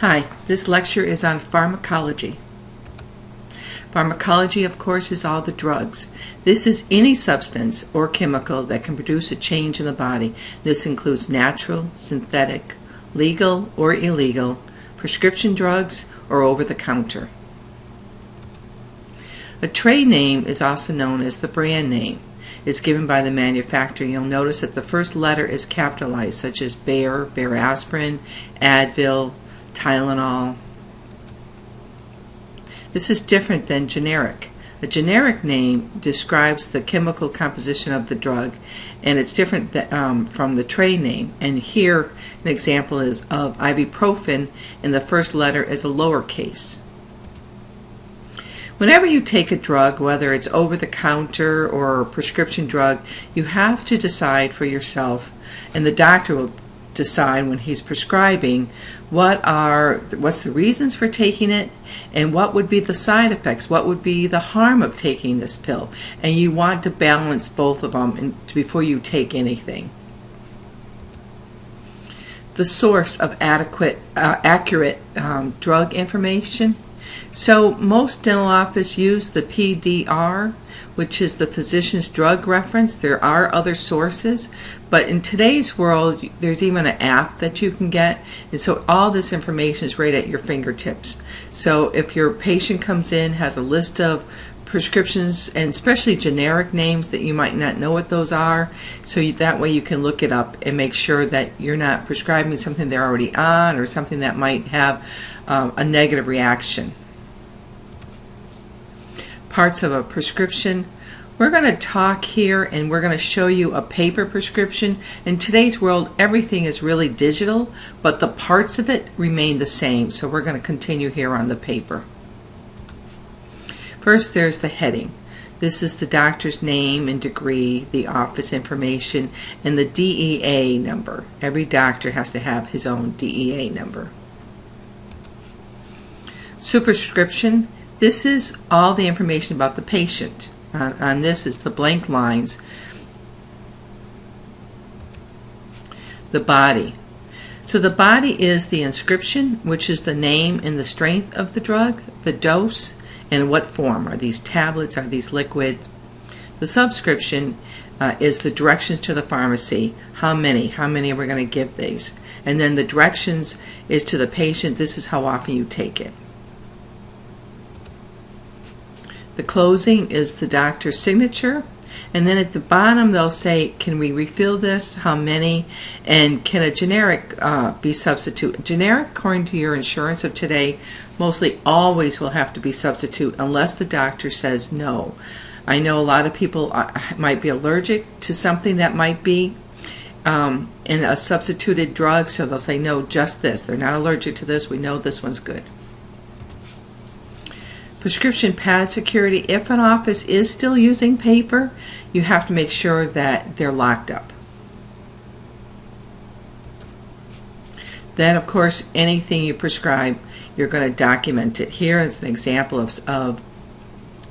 Hi, this lecture is on pharmacology. Pharmacology, of course, is all the drugs. This is any substance or chemical that can produce a change in the body. This includes natural, synthetic, legal or illegal, prescription drugs, or over-the-counter. A trade name is also known as the brand name. It's given by the manufacturer. You'll notice that the first letter is capitalized, such as Bayer, Bayer aspirin, Advil, Tylenol. This is different than generic. A generic name describes the chemical composition of the drug, and it's different from the trade name. And here, an example is of ibuprofen, and the first letter is a lowercase. Whenever you take a drug, whether it's over-the-counter or a prescription drug, you have to decide for yourself, and the doctor will decide when he's prescribing what's the reasons for taking it and what would be the side effects, what would be the harm of taking this pill. And you want to balance both of them before you take anything. The source of accurate drug information. So most dental offices use the PDR, which is the physician's drug reference. There are other sources, but in today's world, there's even an app that you can get, and so all this information is right at your fingertips. So if your patient comes in, has a list of prescriptions, and especially generic names that you might not know what those are, so that way you can look it up and make sure that you're not prescribing something they're already on or something that might have a negative reaction. Parts of a prescription. We're going to talk here and we're going to show you a paper prescription. In today's world, everything is really digital, but the parts of it remain the same. So we're going to continue here on the paper. First, there's the heading. This is the doctor's name and degree, the office information, and the DEA number. Every doctor has to have his own DEA number. Superscription. This is all the information about the patient. On this is the blank lines. The body. So the body is the inscription, which is the name and the strength of the drug, the dose, and what form. Are these tablets? Are these liquid? The subscription is the directions to the pharmacy. How many are we going to give these? And then the directions is to the patient. This is how often you take it. The closing is the doctor's signature, and then at the bottom they'll say, can we refill this, how many, and can a generic be substituted. Generic, according to your insurance of today, mostly always will have to be substitute unless the doctor says no. I know a lot of people might be allergic to something that might be in a substituted drug, so they'll say no, just this. They're not allergic to this, we know this one's good. Prescription pad security. If an office is still using paper, you have to make sure that they're locked up. Then, of course, anything you prescribe, you're going to document it. Here is an example of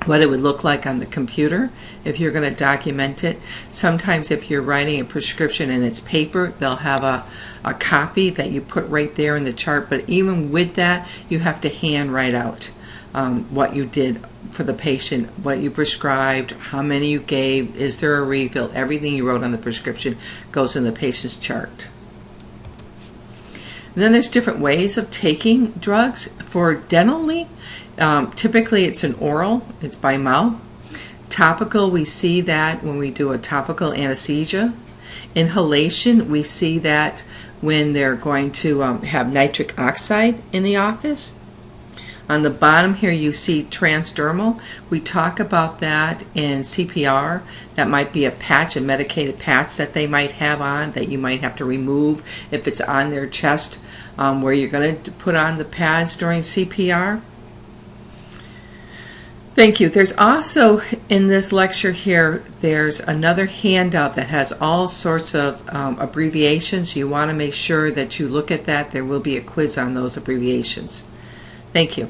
what it would look like on the computer if you're going to document it. Sometimes if you're writing a prescription and it's paper, they'll have a copy that you put right there in the chart, but even with that, you have to hand write out what you did for the patient, what you prescribed, how many you gave, is there a refill. Everything you wrote on the prescription goes in the patient's chart. And then there's different ways of taking drugs. For dentally, typically it's an oral, it's by mouth. Topical, we see that when we do a topical anesthesia. Inhalation, we see that when they're going to have nitric oxide in the office. On the bottom here you see transdermal. We talk about that in CPR. That might be a patch, a medicated patch that they might have on that you might have to remove if it's on their chest, where you're going to put on the pads during CPR. Thank you. There's also, in this lecture here, there's another handout that has all sorts of abbreviations. You want to make sure that you look at that. There will be a quiz on those abbreviations. Thank you.